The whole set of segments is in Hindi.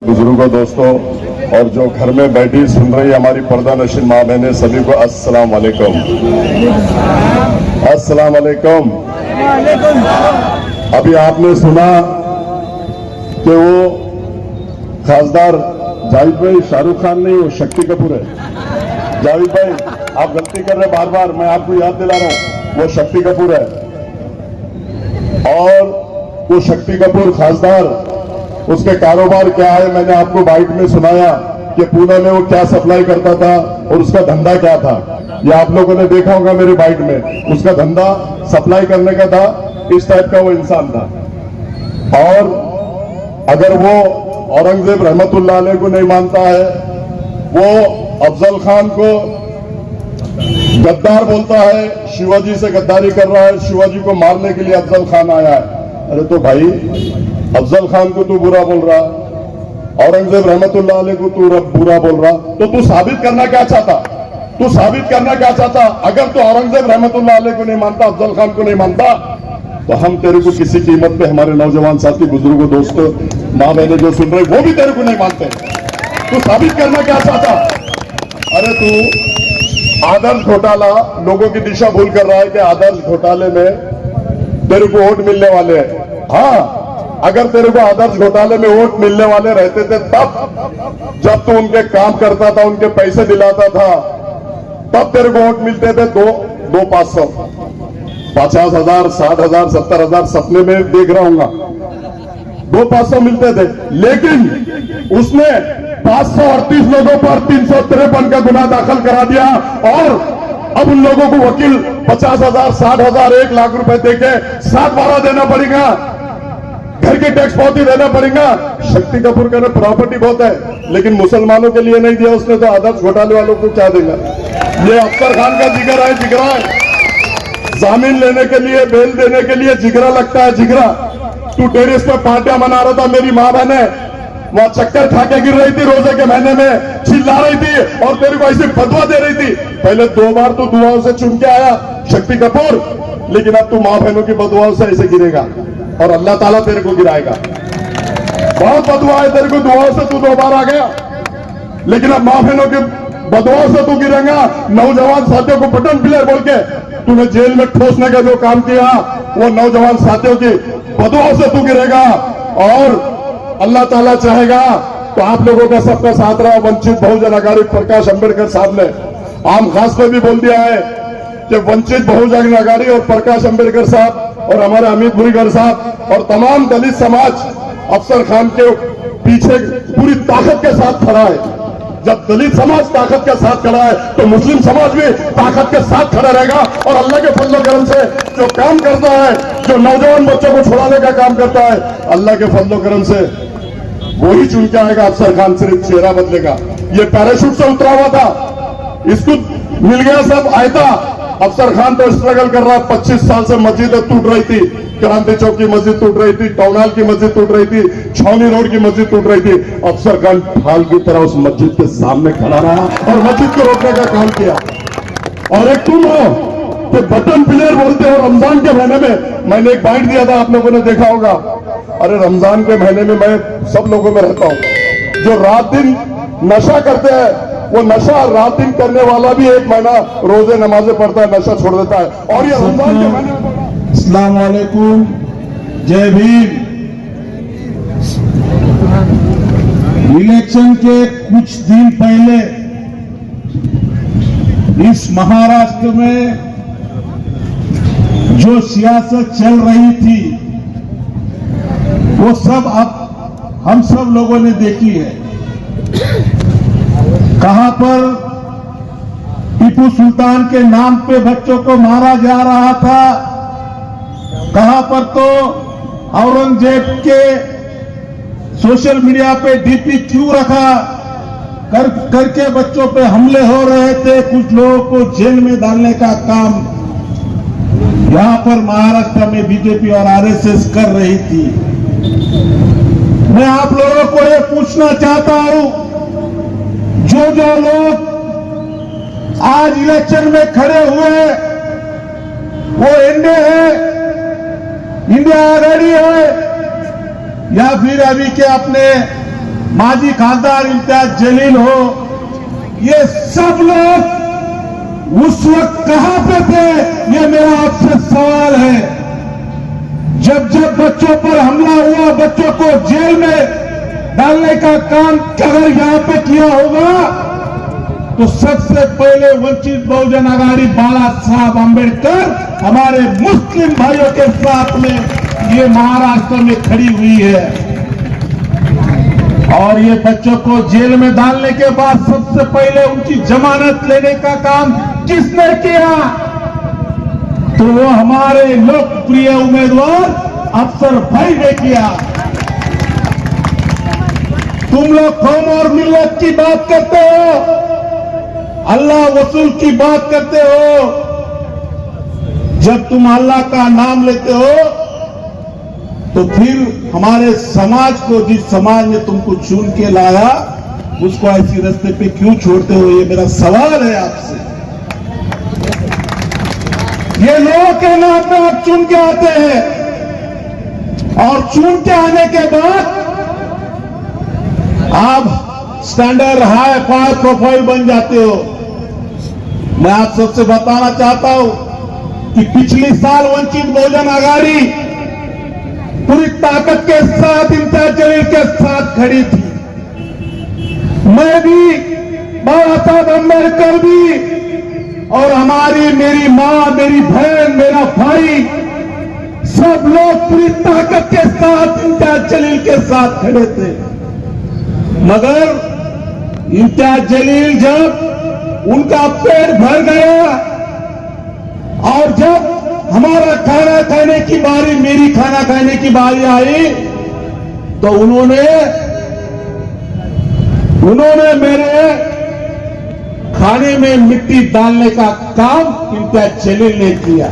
बुजुर्गों, दोस्तों और जो घर में बैठी सुन रही हमारी पर्दा नशीन माँ बहनें, सभी को अस्सलाम वालेकुम। अस्सलाम वालेकुम। अभी आपने सुना कि वो खासदार जावेद भाई शाहरुख खान नहीं, वो शक्ति कपूर है। जावेद भाई, आप गलती कर रहे बार बार, मैं आपको याद दिला रहा हूं, वो शक्ति कपूर है। और वो शक्ति कपूर खासदार, उसके कारोबार क्या है मैंने आपको बाइट में सुनाया कि पुणे में वो क्या सप्लाई करता था और उसका धंधा क्या था। ये आप लोगों ने देखा होगा मेरे बाइट में। उसका धंधा सप्लाई करने का था, इस टाइप का वो इंसान था। और अगर वो औरंगजेब रहमतुल्लाह अलैह को नहीं मानता है, वो अफजल खान को गद्दार बोलता है, शिवाजी से गद्दारी कर रहा है, शिवाजी को मारने के लिए अफजल खान आया है। अरे तो भाई, अफजल खान को तू बुरा बोल रहा, औरंगजेब रहमतुल्लाह अलैह को तू बुरा बोल रहा, तो तू साबित करना क्या चाहता? तू साबित करना क्या चाहता? अगर तू औरंगजेब रहमतुल्लाह अलैह को नहीं मानता, अफजल खान को नहीं मानता, तो हम तेरे को किसी कीमत पे, हमारे नौजवान साथी, बुजुर्गों, दोस्तों, माँ बहने जो सुन रहे वो भी तेरे को नहीं मानते। तू साबित करना क्या चाहता? अरे तू आदर्श घोटाला, लोगों की दिशा भूल कर रहा है कि आदर्श घोटाले में तेरे को वोट मिलने वाले हैं। हाँ, अगर तेरे को आदर्श घोटाले में वोट मिलने वाले रहते थे तब, जब तू उनके काम करता था, उनके पैसे दिलाता था, तब तेरे को वोट मिलते थे 500, 50,000, 60,000, 70,000 सपने में देख रहा हूंगा, 500 मिलते थे। लेकिन उसने 538 लोगों पर 353 का गुना दाखिल करा दिया और अब उन लोगों को वकील 50,000, 60,000, 1 लाख रुपए देके 7/12 देना पड़ेगा, घर के टैक्स बहुत ही देना पड़ेगा। शक्ति कपूर का प्रॉपर्टी बहुत है, लेकिन मुसलमानों के लिए नहीं दिया उसने, तो आदर्श घोटाले वालों को क्या देगा? ये अफसर खान का जिगरा है, जिगरा है। जामीन लेने के लिए, बेल देने के लिए जिगरा लगता है, जिगरा। तू टेरिस पे पार्टियां मना रहा था, मेरी मां बहने वहां चक्कर खा के गिर रही थी, रोजे के महीने में चिल्ला रही थी और तेरे को ऐसी फतवा दे रही थी। पहले 2 बार तू दुआओं से चुन के आया शक्ति कपूर, लेकिन अब तू मां बहनों की बदुआओं से ऐसे गिरेगा और अल्लाह ताला तेरे को गिराएगा। बहुत बदुआ है तेरे को, दुआओं से तू 2 बार आ गया, लेकिन अब मां बहनों की बदुआओं से तू गिरेगा। नौजवान साथियों को बटन प्लेयर बोल के तूने जेल में ठोसने का जो काम किया, वो नौजवान साथियों की बदुआओं से तू गिरेगा। और अल्लाह ताला चाहेगा तो आप लोगों का सबका साथ रहा। वंचित बहुजन आघाड़ी प्रकाश अंबेडकर साहब ने आम खास में भी बोल दिया है कि वंचित बहुजन आघाड़ी और प्रकाश अंबेडकर साहब और हमारे अमित भुरीगर साहब और तमाम दलित समाज अफसर खान के पीछे पूरी ताकत के साथ खड़ा है। जब दलित समाज ताकत के साथ खड़ा है तो मुस्लिम समाज भी ताकत के साथ खड़ा रहेगा। और अल्लाह के फजल करम से जो काम करता है, जो नौजवान बच्चों को छुड़ाने का काम करता है, अल्लाह के फजल करम से वही चुन के आएगा अफसर खान, सिर्फ चेहरा बदलेगा। ये पैराशूट से उतरा हुआ था, इसको मिल गया सब आयता। अफसर खान तो स्ट्रगल कर रहा है, 25 साल से मस्जिदें टूट रही थी, क्रांति चौक की मस्जिद टूट रही थी, टाउनहाल की मस्जिद टूट रही थी, छावनी रोड की मस्जिद टूट रही थी। अफसर खान ढाल की तरह उस मस्जिद के सामने खड़ा रहा और मस्जिद को रोकने का काम किया। और एक तुम हो कि बटन प्लेयर बोलते हो। रमजान के महीने में मैंने एक बाइट दिया था, आप लोगों ने देखा होगा। अरे रमजान के महीने में मैं सब लोगों में रहता हूं, जो रात दिन नशा करते हैं, वो नशा रात दिन करने वाला भी 1 महीना रोजे नमाजें पढ़ता है, नशा छोड़ देता है। और ये रमजान के महीने में अस्सलाम वालेकुम, जय भीम। इलेक्शन के कुछ दिन पहले इस महाराष्ट्र में जो सियासत चल रही थी, वो सब अब हम सब लोगों ने देखी है। कहां पर टीपू सुल्तान के नाम पे बच्चों को मारा जा रहा था, कहां पर तो औरंगजेब के सोशल मीडिया पे डीपी क्यों रखा करके बच्चों पे हमले हो रहे थे, कुछ लोगों को जेल में डालने का काम यहां पर महाराष्ट्र में बीजेपी और आरएसएस कर रही थी। मैं आप लोगों को ये पूछना चाहता हूं, जो लोग आज इलेक्शन में खड़े हुए वो एनडीए है, इंडिया आघाड़ी है, या फिर अभी के अपने माजी खासदार इम्तियाज जलील हो, ये सब लोग उस वक्त कहां पे थे? ये मेरा आपसे सवाल है। जब जब बच्चों पर हमला हुआ, बच्चों को जेल में डालने का काम अगर यहां पे किया होगा तो सबसे पहले वंचित बहुजन आघाड़ी बाला साहब अंबेडकर हमारे मुस्लिम भाइयों के साथ में ये महाराष्ट्र में खड़ी हुई है। और ये बच्चों को जेल में डालने के बाद सबसे पहले उनकी जमानत लेने का काम किसने किया? तो वो हमारे लोकप्रिय उम्मीदवार अफसर भाई ने किया। तुम लोग कौम और मिल्लत की बात करते हो, अल्लाह वसूल की बात करते हो। जब तुम अल्लाह का नाम लेते हो तो फिर हमारे समाज को, जिस समाज ने तुमको चुन के लाया, उसको ऐसी रास्ते पे क्यों छोड़ते हो? ये मेरा सवाल है आपसे। ये लोगों के नाम पे आप चुन के आते हैं और चुन के आने के बाद आप स्टैंडर्ड हाई फाई प्रोफाइल बन जाते हो। मैं आप सबसे बताना चाहता हूं कि पिछले साल वंचित बहुजन आघाड़ी पूरी ताकत के साथ इम्तियाज जलील के साथ खड़ी थी। मैं भी, बाबा साहब अम्बेडकर भी, और हमारी, मेरी मां, मेरी बहन, मेरा भाई, सब लोग पूरी ताकत के साथ इम्तियाज जलील के साथ खड़े थे। मगर इम्तियाज जलील जब उनका पेट भर गया और जब हमारा खाना खाने की बारी, मेरी खाना खाने की बारी आई, तो उन्होंने मेरे खाने में मिट्टी डालने का काम इम्तियाज जलील ने किया।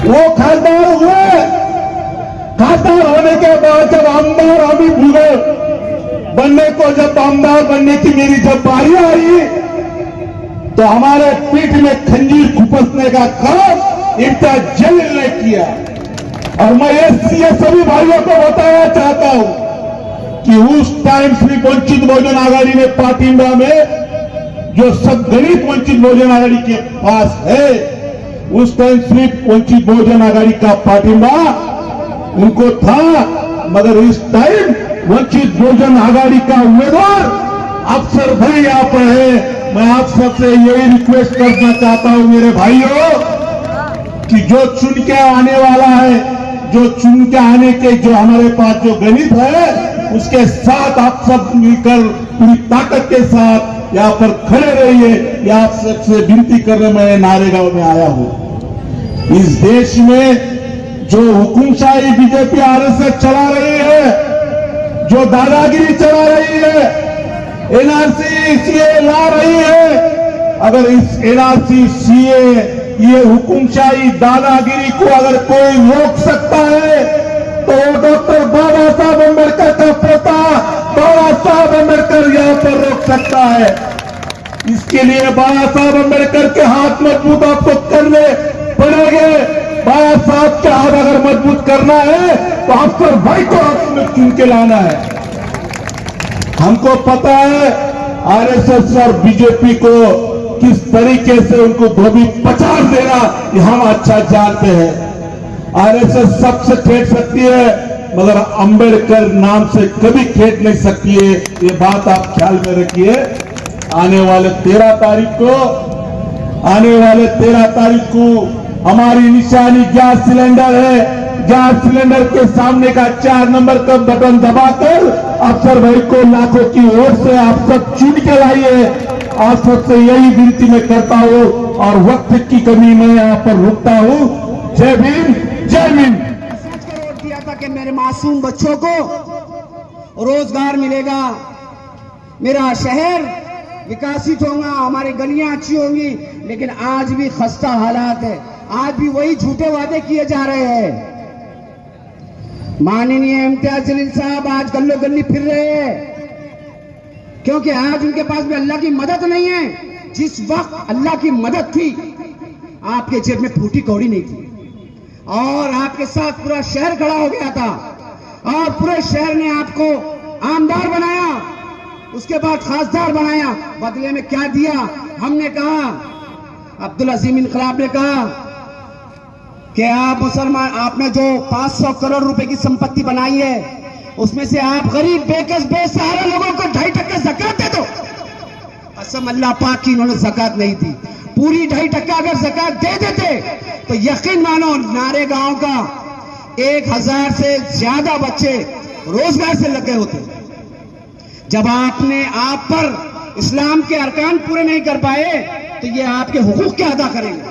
वो खासदार हुए, खासदार होने के बाद जब आमदार अभी भूले बनने को, जब आमदार बनने की मेरी जब बारी आई तो हमारे पीठ में खंजीर खुपसने का काम इम्तियाज जलील ने किया। और मैं ये सभी भाइयों को बताना चाहता हूं कि उस टाइम सिर्फ वंचित बहुजन आघाड़ी ने पाटिंबा में जो सब गणित वंचित बहुजन आघाड़ी के पास है, उस टाइम सिर्फ वंचित बहुजन आघाड़ी का पाटिंबा उनको था। मगर इस टाइम वंचित बहुजन आघाड़ी का उम्मीदवार अफसर भाई यहां पर है। मैं आप सबसे यही रिक्वेस्ट करना चाहता हूं मेरे भाइयों कि जो चुन के आने वाला है, जो चुन के आने के जो हमारे पास जो गणित है, उसके साथ आप सब मिलकर पूरी ताकत के साथ यहां पर खड़े रहिए। यह आप सबसे विनती करने मैं नारेगांव में आया हूं। इस देश में जो हुकुमशाही बीजेपी आरएसएस चला रही है, जो दादागिरी चला रही है, एनआरसी सीए ला रही है, अगर इस एनआरसी सीए ये हुकुमशाही दादागिरी को अगर कोई रोक सकता है तो डॉक्टर बाबा साहब अम्बेडकर का पोता बाबा साहब अम्बेडकर यहां पर रोक सकता है। इसके लिए बाबा साहब अम्बेडकर के हाथ मजबूत आपको करने पड़ेंगे। बाबा साहब के हाथ अगर मजबूत करना है तो अफसर भाई को आपने चुन के लाना है। हमको पता है आरएसएस और बीजेपी को किस तरीके से उनको धोबी पचास देना, ये हम अच्छा जानते हैं। आरएसएस सबसे खेल सकती है मगर अंबेडकर नाम से कभी खेल नहीं सकती है, ये बात आप ख्याल में रखिए। आने वाले 13 तारीख को हमारी निशानी गैस सिलेंडर है। गैस सिलेंडर के सामने का 4 नंबर का बटन दबाकर अफसर भाई को लाखों की ओर से आप सब चुन के लाइए। आप सबसे यही विनती मैं करता हूं और वक्त की कमी में यहां पर रुकता हूं। जय भीम, जय भीम। दिया था कि मेरे मासूम बच्चों को रोजगार मिलेगा, मेरा शहर विकसित होगा, हमारी गलियां अच्छी होंगी। लेकिन आज भी खस्ता हालात है, आज भी वही झूठे वादे किए जा रहे हैं। माननीय इम्तियाज जलील साहब आज गल्लो गल्ली फिर रहे हैं क्योंकि आज उनके पास भी अल्लाह की मदद नहीं है। जिस वक्त अल्लाह की मदद थी आपके जेब में फूटी कौड़ी नहीं थी और आपके साथ पूरा शहर खड़ा हो गया था। और पूरे शहर ने आपको आमदार बनाया, उसके बाद खासदार बनाया। बदले में क्या दिया? हमने कहा, अब्दुल अजीम इनकलाब ने कहा कि आप मुसलमान, आपने जो 500 करोड़ रुपए की संपत्ति बनाई है, उसमें से आप गरीब बेकस बेसहारा लोगों को 2.5% ज़कात दे दो। कसम अल्लाह पाक की, इन्होंने ज़कात नहीं दी। पूरी 2.5% अगर ज़कात दे देते तो यकीन मानो नारे गांव का 1000 से ज्यादा बच्चे रोजगार से लगे होते। जब आपने आप पर इस्लाम के अरकान पूरे नहीं कर पाए तो ये आपके हुकूक क्या अदा करेंगे?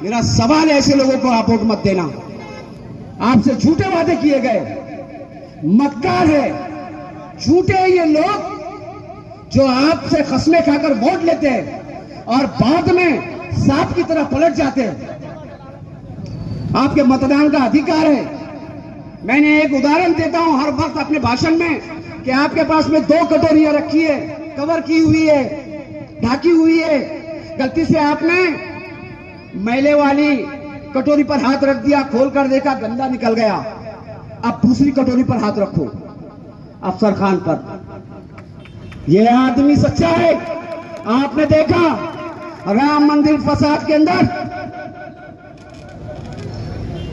मेरा सवाल है, ऐसे लोगों को आप वोट मत देना। आपसे झूठे वादे किए गए, मक्कार है, झूठे हैं ये लोग जो आपसे कसमें खाकर वोट लेते हैं और बाद में सांप की तरह पलट जाते हैं। आपके मतदान का अधिकार है। मैंने एक उदाहरण देता हूं हर वक्त अपने भाषण में कि आपके पास में 2 कटोरियां रखी है, कवर की हुई है, ढाकी हुई है। गलती से आपने मैले वाली कटोरी पर हाथ रख दिया, खोल कर देखा गंदा निकल गया। अब दूसरी कटोरी पर हाथ रखो, अफसर खान पर। यह आदमी सच्चा है। आपने देखा राम मंदिर फसाद के अंदर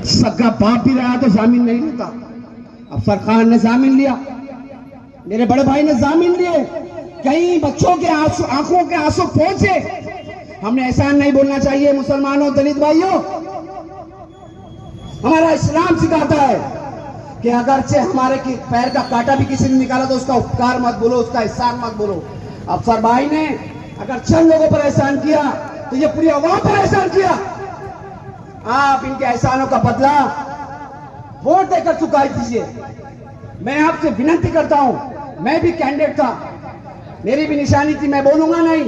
सगा बाप भी रहा तो जामीन नहीं लेता। अफसर खान ने जामीन लिया, मेरे बड़े भाई ने जामीन लिए, कई बच्चों के आंसू, आंखों के आंसू पहुंचे। हमने एहसान नहीं बोलना चाहिए मुसलमानों, दलित भाइयों। हमारा इस्लाम सिखाता है कि अगरचे हमारे पैर का कांटा भी किसी ने निकाला तो उसका उपकार मत बोलो, उसका एहसान मत बोलो। अफसर भाई ने अगर चंद लोगों पर एहसान किया तो ये पूरी अवाम पर एहसान किया। आप इनके एहसानों का बदला वोट देकर चुका दीजिए। मैं आपसे विनती करता हूं, मैं भी कैंडिडेट था, मेरी भी निशानी थी, मैं बोलूंगा नहीं,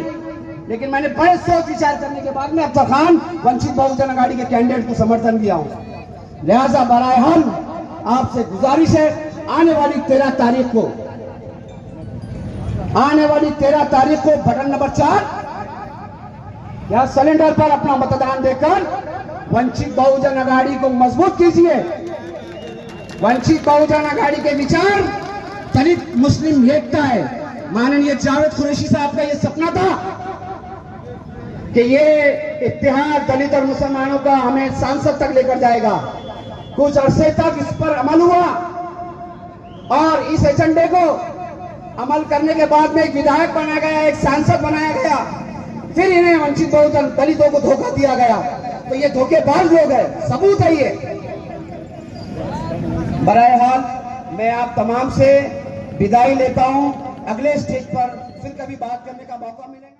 लेकिन मैंने बड़े सोच विचार करने के बाद में अफसर खान वंचित बहुजन अघाड़ी के कैंडिडेट को समर्थन दिया हूं। लिहाजा बराए हाल आपसे गुजारिश है, आने वाली 13 तारीख को बटन नंबर 4 या सिलेंडर पर अपना मतदान देकर वंचित बहुजन अघाड़ी को मजबूत कीजिए। वंचित बहुजन अघाड़ी के विचार दलित मुस्लिम एकता है। माननीय जावेद कुरैशी साहब का यह सपना था कि ये इत्तेहाद दलित और मुसलमानों का हमें सांसद तक लेकर जाएगा। कुछ अरसे तक इस पर अमल हुआ और इस एजेंडे को अमल करने के बाद में एक विधायक बनाया गया, एक सांसद बनाया गया, फिर इन्हें वंचित बहुजन दलितों को धोखा दिया गया। तो ये धोखेबाज लोग हैं, सबूत है ये। बराए हाल मैं आप तमाम से विदाई लेता हूं। अगले स्टेज पर फिर कभी बात करने का मौका मिलेगा।